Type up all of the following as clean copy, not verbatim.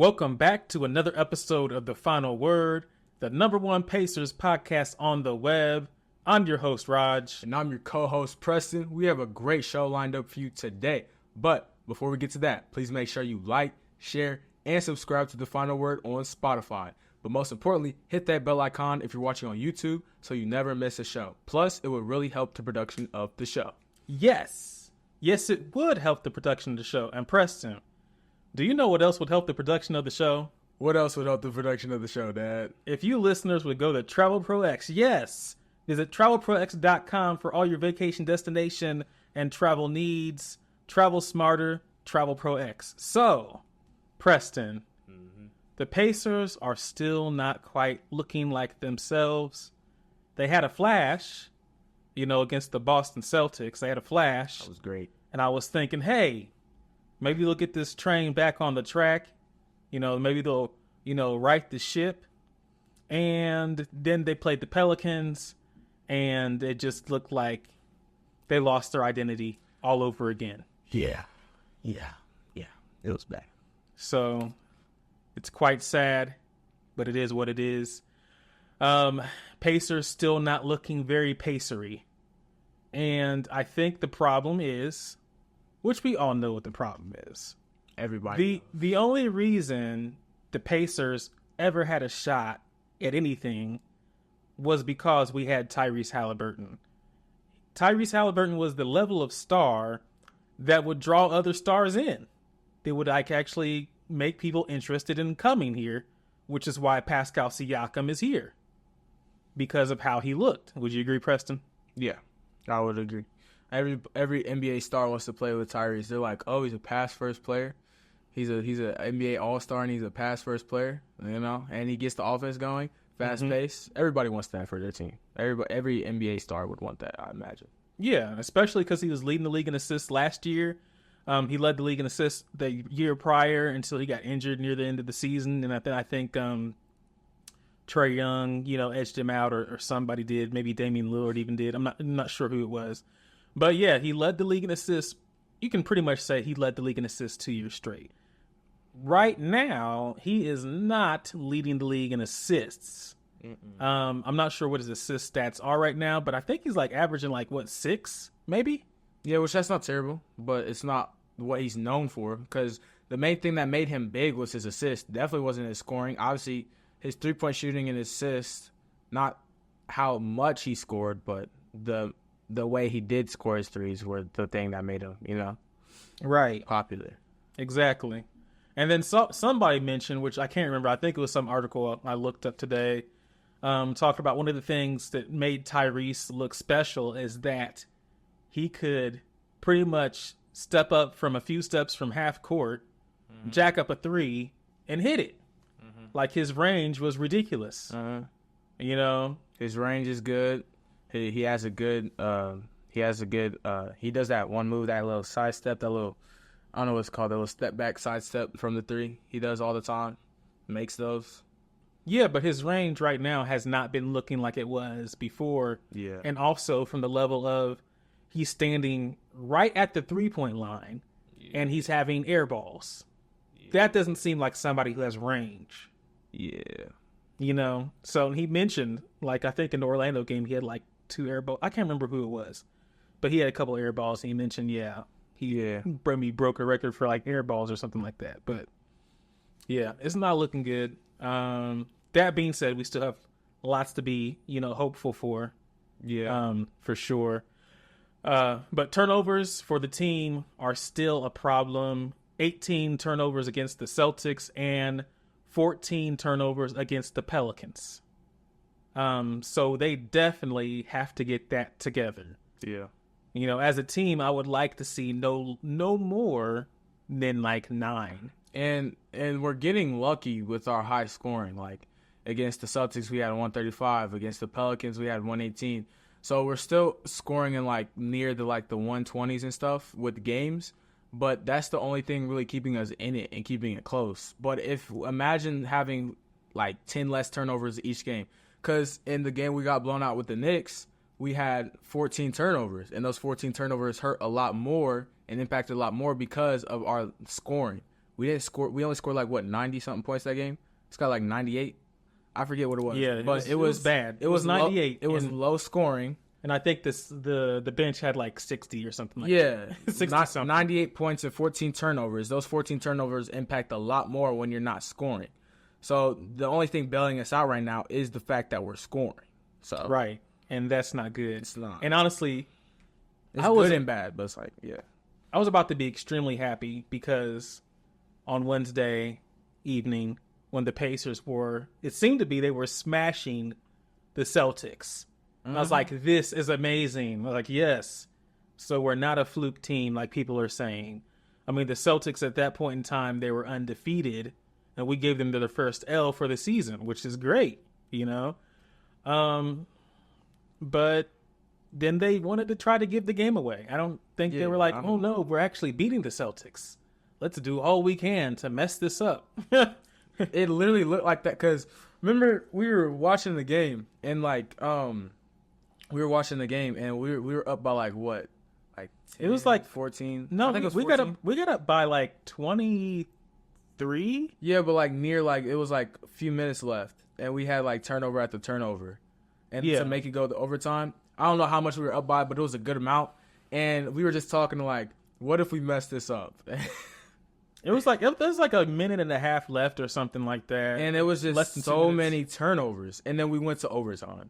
Welcome back to another episode of The Final Word, the number one Pacers podcast on the web. I'm your host, Raj. And I'm your co-host, Preston. We have a great show lined up for you today. But before we get to that, please make sure you like, share, and subscribe to The Final Word on Spotify. But most importantly, hit that bell icon if you're watching on YouTube so you never miss a show. Plus, it would really help the production of the show. Yes, it would help the production of the show. And Preston, do you know what else would help the production of the show? What else would help the production of the show, Dad? If you listeners would go to Travel Pro X, yes, visit travelprox.com for all your vacation destination and travel needs. Travel smarter, Travel Pro X. So, Preston, the Pacers are still not quite looking like themselves. They had a flash, against the Boston Celtics. They had a flash. That was great. And I was thinking, hey, maybe they'll get this train back on the track. Maybe they'll, right the ship. And then they played the Pelicans, and it just looked like they lost their identity all over again. Yeah. It was bad. So it's quite sad, but it is what it is. Pacers still not looking very pacery. And I think the problem is, which we all know what the problem is. Everybody. The only reason the Pacers ever had a shot at anything was because we had Tyrese Halliburton. Tyrese Halliburton was the level of star that would draw other stars in. They would actually make people interested in coming here, which is why Pascal Siakam is here. Because of how he looked. Would you agree, Preston? Yeah, I would agree. Every NBA star wants to play with Tyrese. They're like, oh, he's a pass-first player. He's a NBA All-Star, and he's a pass-first player, and he gets the offense going, fast-paced. Everybody wants that for their team. Every NBA star would want that, I imagine. Yeah, especially because he was leading the league in assists last year. He led the league in assists the year prior until he got injured near the end of the season, and I think Trae Young, edged him out, or somebody did. Maybe Damian Lillard even did. I'm not sure who it was. But yeah, he led the league in assists. You can pretty much say he led the league in assists 2 years straight. Right now, he is not leading the league in assists. I'm not sure what his assist stats are right now, but I think he's averaging 6, maybe? Yeah, which that's not terrible, but it's not what he's known for, because the main thing that made him big was his assist. Definitely wasn't his scoring. Obviously, his three-point shooting and assists, not how much he scored, but the way he did score his threes were the thing that made him, right, popular. Exactly. And then somebody mentioned, which I can't remember, I think it was some article I looked up today, talked about one of the things that made Tyrese look special is that he could pretty much step up from a few steps from half court, jack up a three, and hit it. His range was ridiculous. His range is good. He has a good. He does that one move, that little side step, that little, I don't know what it's called, that little step back side step from the three. He does all the time. Makes those. Yeah, but his range right now has not been looking like it was before. Yeah. And also from the level of he's standing right at the 3-point line and he's having air balls. Yeah. That doesn't seem like somebody who has range. Yeah. So he mentioned, I think in the Orlando game, he had 2 air balls. I can't remember who it was, but he had a couple air balls. And he mentioned, he broke a record for air balls or something like that. But yeah, it's not looking good. That being said, we still have lots to be, hopeful for. Yeah. For sure. But turnovers for the team are still a problem. 18 turnovers against the Celtics and 14 turnovers against the Pelicans. So they definitely have to get that together. Yeah. As a team, I would like to see no more than 9. And we're getting lucky with our high scoring. Against the Celtics, we had 135. Against the Pelicans, we had 118. So we're still scoring in near the 120s and stuff with games. But that's the only thing really keeping us in it and keeping it close. But imagine having 10 less turnovers each game. Because in the game we got blown out with the Knicks, we had 14 turnovers. And those 14 turnovers hurt a lot more and impacted a lot more because of our scoring. We didn't score. We only scored like 90 something points that game. It's got like 98. I forget what it was. Yeah, but it was bad. It was 98. It was low scoring. And I think the bench had like 60 or something like that. Yeah, 60 98 points and 14 turnovers. Those 14 turnovers impact a lot more when you're not scoring. So the only thing bailing us out right now is the fact that we're scoring. So right, and that's not good. It's not. And honestly, it's good and bad, but it's like, yeah. I was about to be extremely happy because on Wednesday evening when the Pacers it seemed to be they were smashing the Celtics. And I was like, this is amazing. I was like, yes. So we're not a fluke team like people are saying. I mean, the Celtics at that point in time, they were undefeated, and we gave them their first L for the season, which is great, you know? But then they wanted to try to give the game away. I don't think they were like, oh, no, we're actually beating the Celtics. Let's do all we can to mess this up. It literally looked like that because, remember, we were watching the game, and, like, we were watching the game, and we were up by, like, what? Like 10, it was like 14? No, I think it was 14. we got up by, like, 23? Yeah, but, like, near, like, it was, like, a few minutes left, and we had, like, turnover after turnover. And to make it go to overtime, I don't know how much we were up by, but it was a good amount. And we were just talking, like, what if we mess this up? It was like a minute and a half left or something like that. And it was just so many turnovers. And then we went to overtime.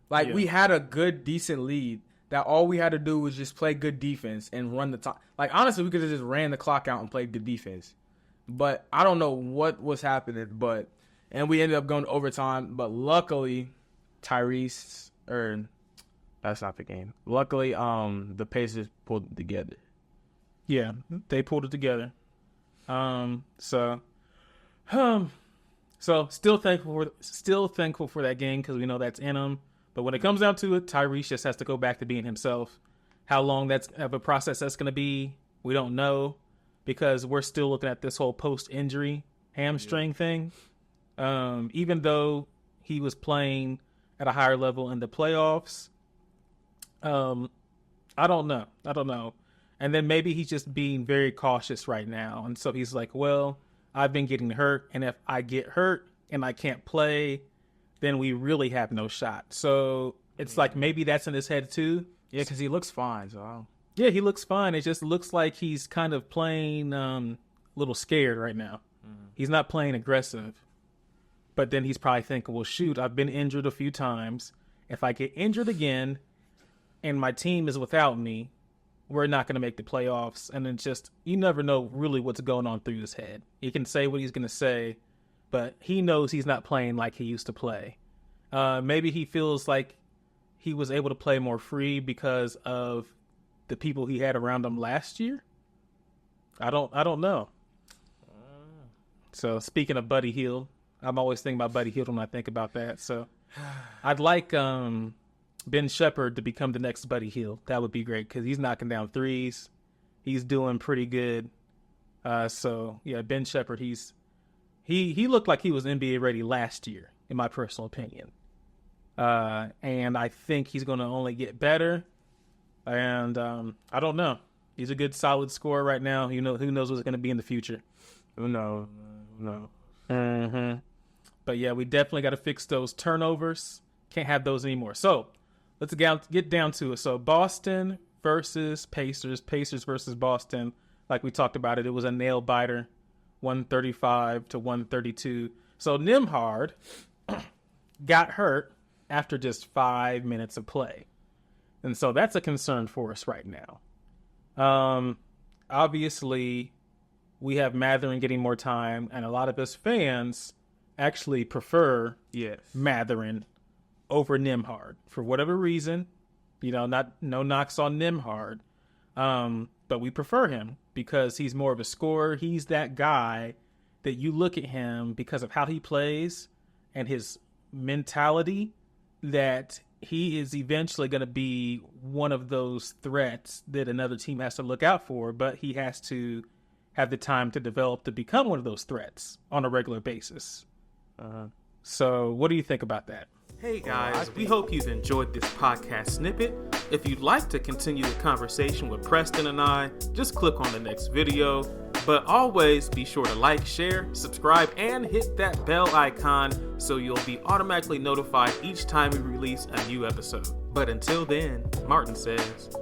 Like, we had a good, decent lead that all we had to do was just play good defense and run the time. Like, honestly, we could have just ran the clock out and played good defense. But I don't know what was happening. And we ended up going to overtime. But luckily, that's not the game. Luckily, the Pacers pulled it together. Yeah, they pulled it together. So still thankful for that game because we know that's in them. But when it comes down to it, Tyrese just has to go back to being himself. How long that's of a process that's going to be, we don't know because we're still looking at this whole post-injury hamstring thing. Even though he was playing at a higher level in the playoffs, I don't know. And then maybe he's just being very cautious right now. And so he's like, well, I've been getting hurt. And if I get hurt and I can't play, then we really have no shot. So it's like maybe that's in his head too. Yeah, because he looks fine. So yeah, he looks fine. It just looks like he's kind of playing a little scared right now. He's not playing aggressive. But then he's probably thinking, well, shoot, I've been injured a few times. If I get injured again and my team is without me, we're not going to make the playoffs. And then you never know really what's going on through his head. He can say what he's going to say, but he knows he's not playing like he used to play. Maybe he feels like he was able to play more free because of the people he had around him last year. I don't know. So speaking of Buddy Hield, I'm always thinking about Buddy Hield when I think about that. So I'd like Ben Shepherd to become the next Buddy Hield. That would be great because he's knocking down threes. He's doing pretty good. So yeah, Ben Shepherd. He looked like he was NBA ready last year, in my personal opinion. And I think he's going to only get better. And I don't know. He's a good, solid scorer right now. You know, who knows what's going to be in the future? No. Mm-hmm. But yeah, we definitely got to fix those turnovers. Can't have those anymore. So let's get down to it. So Boston versus Pacers. Pacers versus Boston. Like we talked about it, it was a nail biter, 135-132. So Nembhard got hurt after just 5 minutes of play. And so that's a concern for us right now. Obviously, we have Mathurin getting more time, and a lot of us fans actually prefer Mathurin over Nembhard for whatever reason. You know, no knocks on Nembhard, but we prefer him because he's more of a scorer. He's that guy that you look at him because of how he plays and his mentality that he is eventually going to be one of those threats that another team has to look out for, but he has to have the time to develop to become one of those threats on a regular basis. So what do you think about that? Hey guys, we hope you've enjoyed this podcast snippet. If you'd like to continue the conversation with Preston and I, just click on the next video. But always be sure to like, share, subscribe, and hit that bell icon so you'll be automatically notified each time we release a new episode. But until then, Martin says...